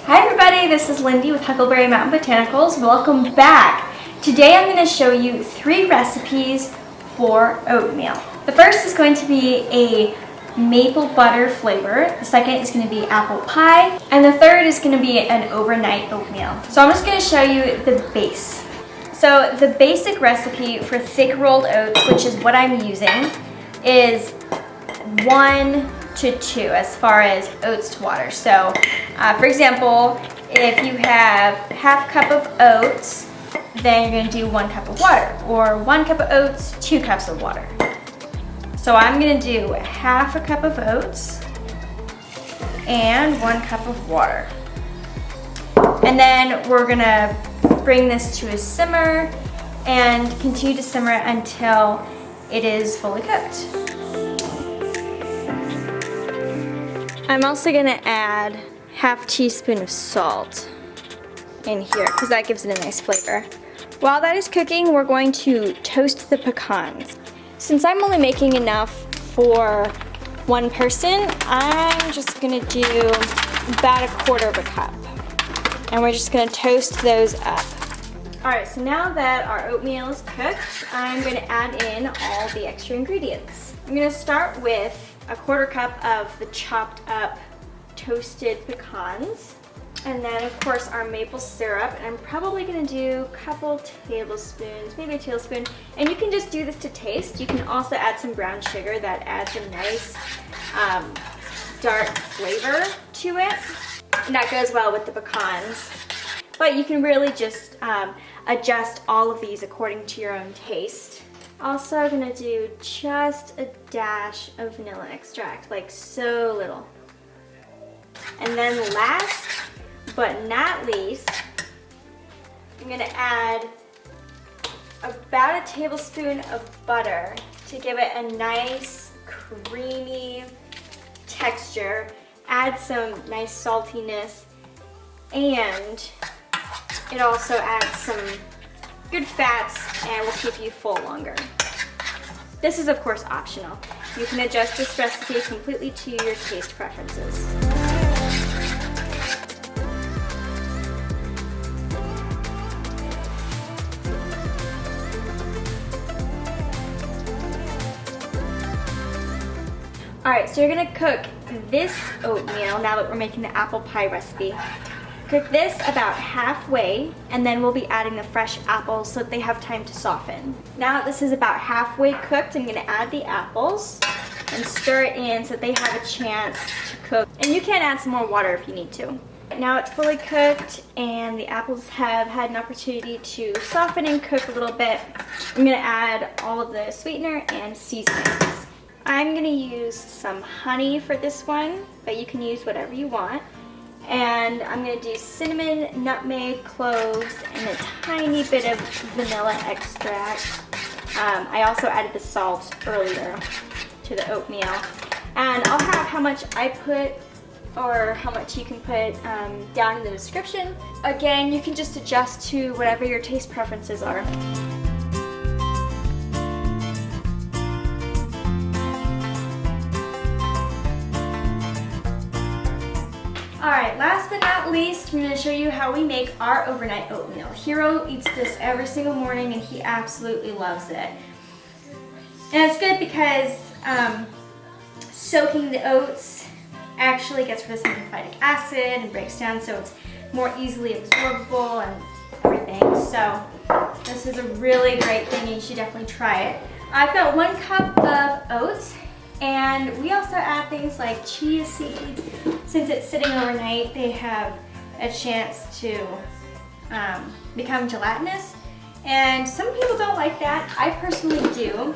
Hi everybody, this is Lindy with Huckleberry Mountain Botanicals. Welcome back. Today I'm going to show you 3 recipes for oatmeal. The first is going to be a maple butter flavor, the second is going to be apple pie, and the third is going to be an overnight oatmeal. So I'm just going to show you the base. So the basic recipe for thick rolled oats, which is what I'm using, is 1 to 2 as far as oats to water. So for example, if you have half cup of oats, then you're going to do 1 cup of water, or 1 cup of oats, 2 cups of water. So I'm going to do half a cup of oats and 1 cup of water. And then we're going to bring this to a simmer and continue to simmer until it is fully cooked. I'm also going to add half teaspoon of salt in here because that gives it a nice flavor. While that is cooking, we're going to toast the pecans. Since I'm only making enough for 1 person, I'm just going to do about 1/4 cup. And we're just going to toast those up. Alright, so now that our oatmeal is cooked, I'm going to add in all the extra ingredients. I'm going to start with 1/4 cup of the chopped up toasted pecans. And then of course our maple syrup, and I'm probably going to do a couple tablespoons, maybe a tablespoon, and you can just do this to taste. You can also add some brown sugar that adds a nice dark flavor to it, and that goes well with the pecans. But you can really just adjust all of these according to your own taste. Also I'm going to do just a dash of vanilla extract, like so little. And then last but not least, I'm going to add about a tablespoon of butter to give it a nice creamy texture, add some nice saltiness, and it also adds some good fats and will keep you full longer. This is of course optional. You can adjust this recipe completely to your taste preferences. Alright, so you're going to cook this oatmeal now that we're making the apple pie recipe. Cook this about halfway, and then we'll be adding the fresh apples so that they have time to soften. Now that this is about halfway cooked, I'm going to add the apples and stir it in so that they have a chance to cook. And you can add some more water if you need to. Now it's fully cooked and the apples have had an opportunity to soften and cook a little bit. I'm going to add all of the sweetener and seasonings. I'm going to use some honey for this one, but you can use whatever you want. And I'm going to do cinnamon, nutmeg, cloves, and a tiny bit of vanilla extract. I also added the salt earlier to the oatmeal. And I'll have how much I put or how much you can put down in the description. Again, you can just adjust to whatever your taste preferences are. Alright, last but not least, I'm going to show you how we make our overnight oatmeal. Hero eats this every single morning and he absolutely loves it. And it's good because soaking the oats actually gets rid of some phytic acid and breaks down so it's more easily absorbable and everything. So this is a really great thing and you should definitely try it. I've got 1 cup of oats. And we also add things like chia seeds. Since it's sitting overnight, they have a chance to become gelatinous. And some people don't like that. I personally do.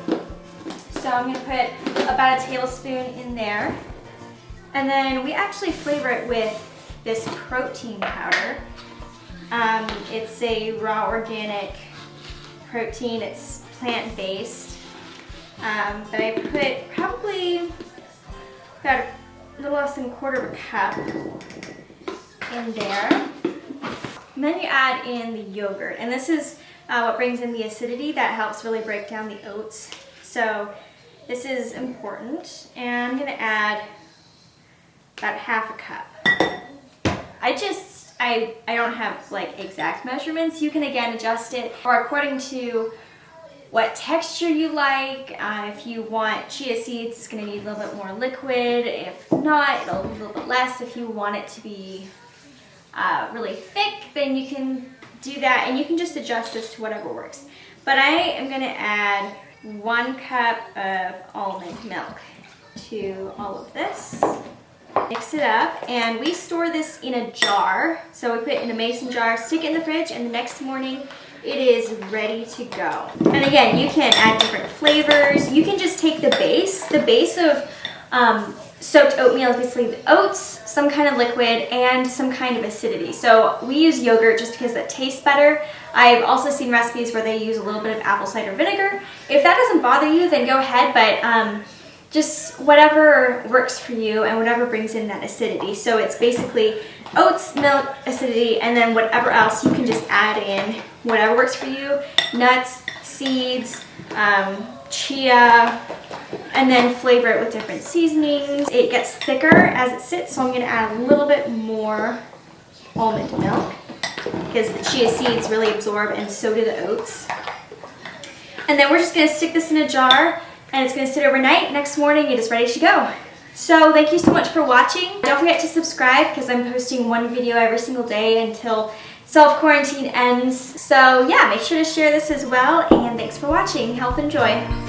So I'm going to put about a tablespoon in there. And then we actually flavor it with this protein powder. It's a raw organic protein. It's plant-based. But I put probably about a little less than 1/4 cup in there. And then you add in the yogurt. And this is what brings in the acidity that helps really break down the oats. So this is important. And I'm going to add about 1/2 cup. I just I don't have like exact measurements. You can again adjust it or according to what texture you like. If you want chia seeds, it's going to need a little bit more liquid. If not, it'll be a little bit less. If you want it to be really thick, then you can do that, and you can just adjust this to whatever works. But I am going to add 1 cup of almond milk to all of this. Mix it up, and we store this in a jar. So we put it in a mason jar, stick it in the fridge, and the next morning it is ready to go. And again, you can add different flavors. You can just take the base of soaked oatmeal, basically the oats, some kind of liquid, and some kind of acidity. So we use yogurt just because that tastes better. I've also seen recipes where they use a little bit of apple cider vinegar. If that doesn't bother you, then go ahead, but just whatever works for you and whatever brings in that acidity. So it's basically oats, milk, acidity, and then whatever else you can just add in, whatever works for you. Nuts, seeds, chia, and then flavor it with different seasonings. It gets thicker as it sits, so I'm going to add a little bit more almond milk because the chia seeds really absorb, and so do the oats. And then we're just going to stick this in a jar, and it's going to sit overnight. Next morning it is ready to go. So thank you so much for watching. Don't forget to subscribe because I'm posting 1 video every single day until self-quarantine ends. So yeah, make sure to share this as well, and thanks for watching. Health and joy.